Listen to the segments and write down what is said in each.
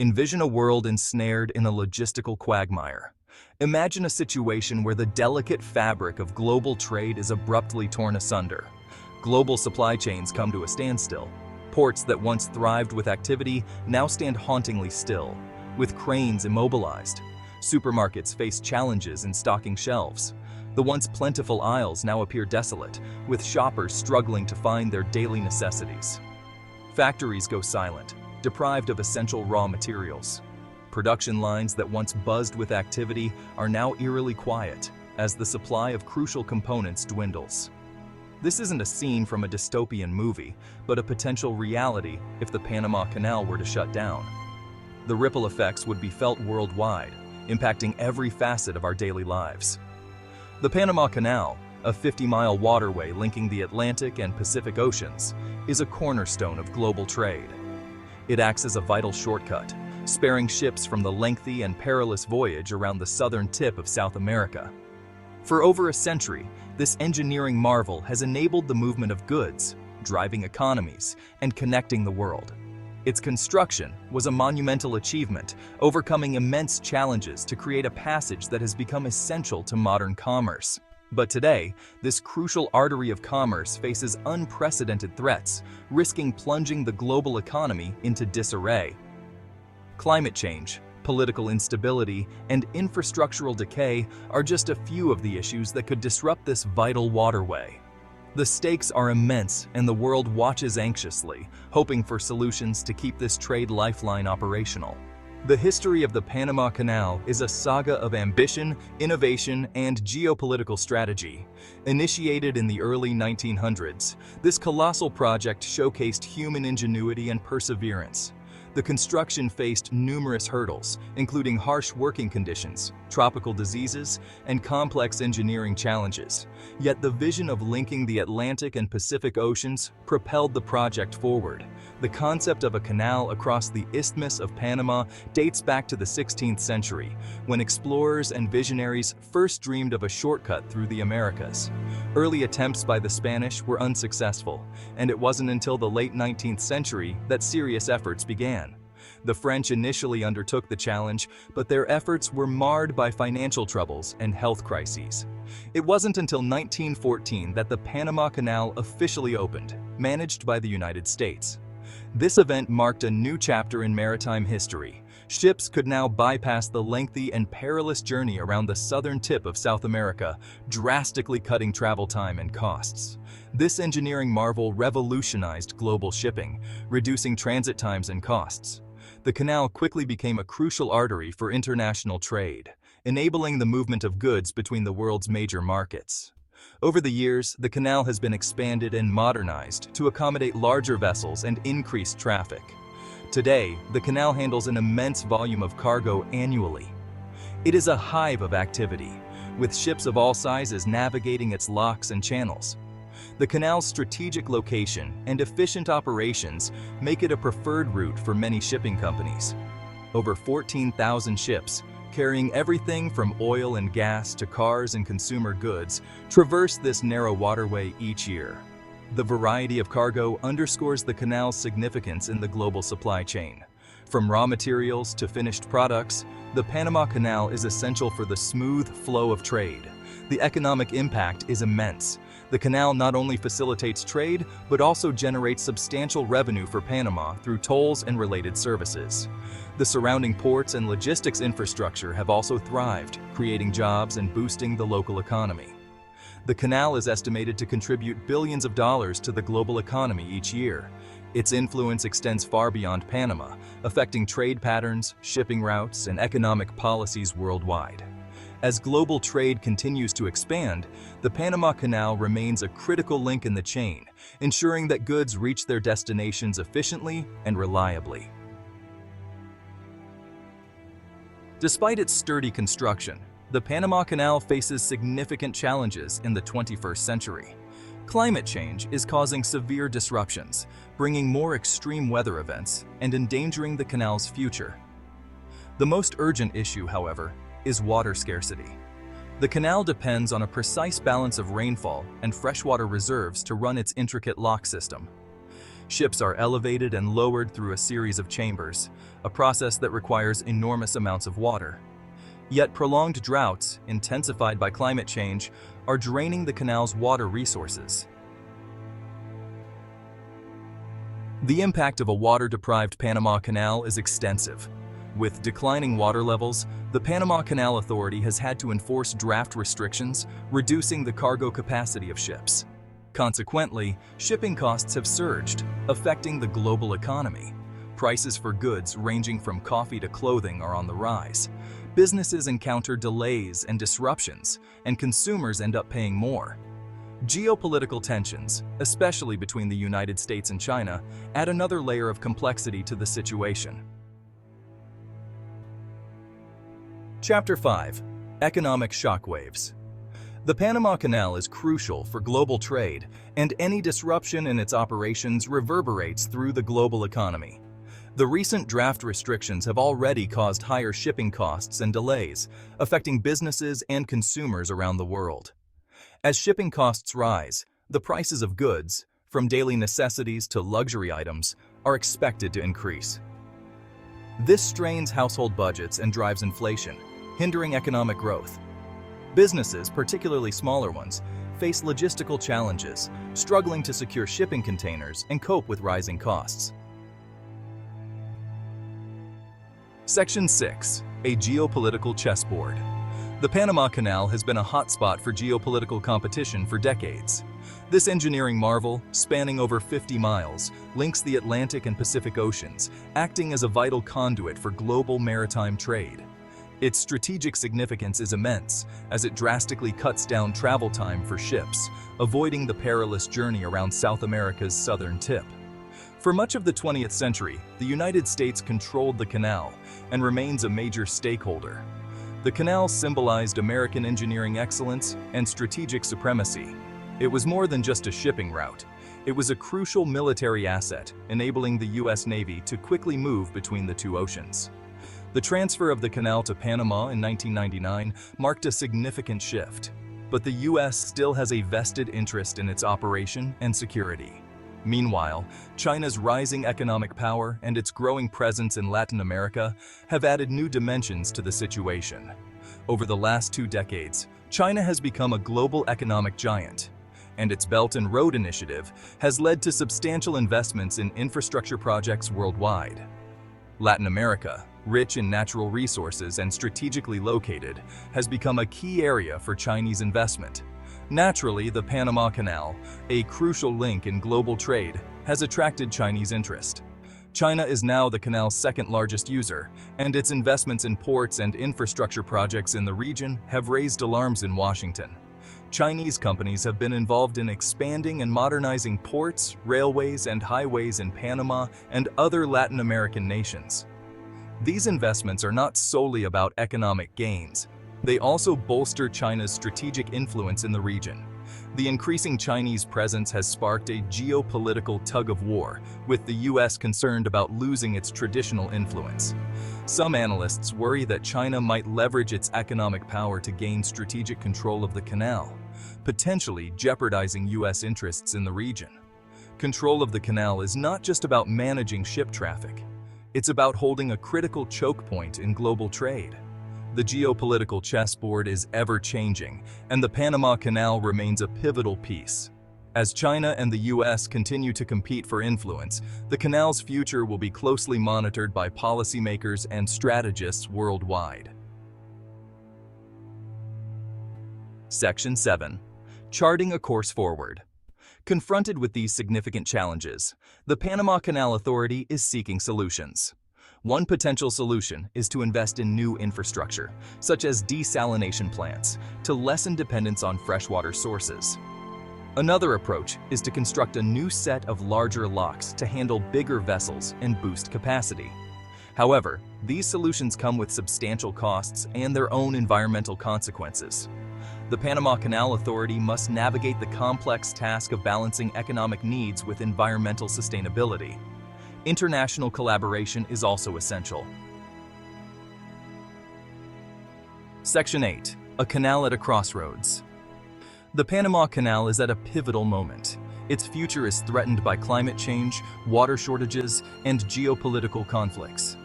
Envision a world ensnared in a logistical quagmire. Imagine a situation where the delicate fabric of global trade is abruptly torn asunder. Global supply chains come to a standstill. Ports that once thrived with activity now stand hauntingly still, with cranes immobilized. Supermarkets face challenges in stocking shelves. The once plentiful aisles now appear desolate, with shoppers struggling to find their daily necessities. Factories go silent, deprived of essential raw materials. Production lines that once buzzed with activity are now eerily quiet, as the supply of crucial components dwindles. This isn't a scene from a dystopian movie, but a potential reality if the Panama Canal were to shut down. The ripple effects would be felt worldwide, impacting every facet of our daily lives. The Panama Canal, a 50-mile waterway linking the Atlantic and Pacific Oceans, is a cornerstone of global trade. It acts as a vital shortcut, sparing ships from the lengthy and perilous voyage around the southern tip of South America. For over a century, this engineering marvel has enabled the movement of goods, driving economies, and connecting the world. Its construction was a monumental achievement, overcoming immense challenges to create a passage that has become essential to modern commerce. But today, this crucial artery of commerce faces unprecedented threats, risking plunging the global economy into disarray. Climate change, political instability, and infrastructural decay are just a few of the issues that could disrupt this vital waterway. The stakes are immense, and the world watches anxiously, hoping for solutions to keep this trade lifeline operational. The history of the Panama Canal is a saga of ambition, innovation, and geopolitical strategy. Initiated in the early 1900s, this colossal project showcased human ingenuity and perseverance. The construction faced numerous hurdles, including harsh working conditions, tropical diseases, and complex engineering challenges. Yet the vision of linking the Atlantic and Pacific Oceans propelled the project forward. The concept of a canal across the Isthmus of Panama dates back to the 16th century, when explorers and visionaries first dreamed of a shortcut through the Americas. Early attempts by the Spanish were unsuccessful, and it wasn't until the late 19th century that serious efforts began. The French initially undertook the challenge, but their efforts were marred by financial troubles and health crises. It wasn't until 1914 that the Panama Canal officially opened, managed by the United States. This event marked a new chapter in maritime history. Ships could now bypass the lengthy and perilous journey around the southern tip of South America, drastically cutting travel time and costs. This engineering marvel revolutionized global shipping, reducing transit times and costs. The canal quickly became a crucial artery for international trade, enabling the movement of goods between the world's major markets. Over the years, the canal has been expanded and modernized to accommodate larger vessels and increased traffic. Today, the canal handles an immense volume of cargo annually. It is a hive of activity, with ships of all sizes navigating its locks and channels. The canal's strategic location and efficient operations make it a preferred route for many shipping companies. Over 14,000 ships, carrying everything from oil and gas to cars and consumer goods, traverse this narrow waterway each year. The variety of cargo underscores the canal's significance in the global supply chain. From raw materials to finished products, the Panama Canal is essential for the smooth flow of trade. The economic impact is immense. The canal not only facilitates trade, but also generates substantial revenue for Panama through tolls and related services. The surrounding ports and logistics infrastructure have also thrived, creating jobs and boosting the local economy. The canal is estimated to contribute billions of dollars to the global economy each year. Its influence extends far beyond Panama, affecting trade patterns, shipping routes, and economic policies worldwide. As global trade continues to expand, the Panama Canal remains a critical link in the chain, ensuring that goods reach their destinations efficiently and reliably. Despite its sturdy construction, the Panama Canal faces significant challenges in the 21st century. Climate change is causing severe disruptions, bringing more extreme weather events and endangering the canal's future. The most urgent issue, however, is water scarcity. The canal depends on a precise balance of rainfall and freshwater reserves to run its intricate lock system. Ships are elevated and lowered through a series of chambers, a process that requires enormous amounts of water. Yet prolonged droughts, intensified by climate change, are draining the canal's water resources. The impact of a water-deprived Panama Canal is extensive. With declining water levels, the Panama Canal Authority has had to enforce draft restrictions, reducing the cargo capacity of ships. Consequently, shipping costs have surged, affecting the global economy. Prices for goods ranging from coffee to clothing are on the rise. Businesses encounter delays and disruptions, and consumers end up paying more. Geopolitical tensions, especially between the United States and China, add another layer of complexity to the situation. Chapter 5. Economic shockwaves. The Panama Canal is crucial for global trade, and any disruption in its operations reverberates through the global economy. The recent draft restrictions have already caused higher shipping costs and delays, affecting businesses and consumers around the world. As shipping costs rise, the prices of goods, from daily necessities to luxury items, are expected to increase. This strains household budgets and drives inflation, hindering economic growth. Businesses, particularly smaller ones, face logistical challenges, struggling to secure shipping containers and cope with rising costs. Section 6. A geopolitical chessboard. The Panama Canal has been a hotspot for geopolitical competition for decades. This engineering marvel, spanning over 50 miles, links the Atlantic and Pacific Oceans, acting as a vital conduit for global maritime trade. Its strategic significance is immense, as it drastically cuts down travel time for ships, avoiding the perilous journey around South America's southern tip. For much of the 20th century, the United States controlled the canal and remains a major stakeholder. The canal symbolized American engineering excellence and strategic supremacy. It was more than just a shipping route. It was a crucial military asset, enabling the U.S. Navy to quickly move between the two oceans. The transfer of the canal to Panama in 1999 marked a significant shift, but the U.S. still has a vested interest in its operation and security. Meanwhile, China's rising economic power and its growing presence in Latin America have added new dimensions to the situation. Over the last 2 decades, China has become a global economic giant, and its Belt and Road Initiative has led to substantial investments in infrastructure projects worldwide. Latin America, rich in natural resources and strategically located, has become a key area for Chinese investment. Naturally, the Panama Canal, a crucial link in global trade, has attracted Chinese interest. China is now the canal's second-largest user, and its investments in ports and infrastructure projects in the region have raised alarms in Washington. Chinese companies have been involved in expanding and modernizing ports, railways, and highways in Panama and other Latin American nations. These investments are not solely about economic gains. They also bolster China's strategic influence in the region. The increasing Chinese presence has sparked a geopolitical tug-of-war, with the U.S. concerned about losing its traditional influence. Some analysts worry that China might leverage its economic power to gain strategic control of the canal, potentially jeopardizing U.S. interests in the region. Control of the canal is not just about managing ship traffic. It's about holding a critical choke point in global trade. The geopolitical chessboard is ever-changing, and the Panama Canal remains a pivotal piece. As China and the U.S. continue to compete for influence, the canal's future will be closely monitored by policymakers and strategists worldwide. Section 7. Charting a course forward. Confronted with these significant challenges, the Panama Canal Authority is seeking solutions. One potential solution is to invest in new infrastructure, such as desalination plants, to lessen dependence on freshwater sources. Another approach is to construct a new set of larger locks to handle bigger vessels and boost capacity. However, these solutions come with substantial costs and their own environmental consequences. The Panama Canal Authority must navigate the complex task of balancing economic needs with environmental sustainability. International collaboration is also essential. Section 8. A canal at a crossroads. The Panama Canal is at a pivotal moment. Its future is threatened by climate change, water shortages, and geopolitical conflicts.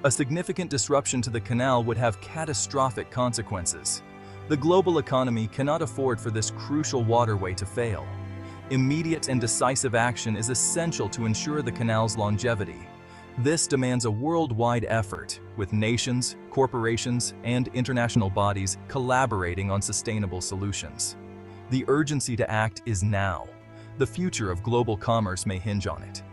A significant disruption to the canal would have catastrophic consequences. The global economy cannot afford for this crucial waterway to fail. Immediate and decisive action is essential to ensure the canal's longevity. This demands a worldwide effort, with nations, corporations, and international bodies collaborating on sustainable solutions. The urgency to act is now. The future of global commerce may hinge on it.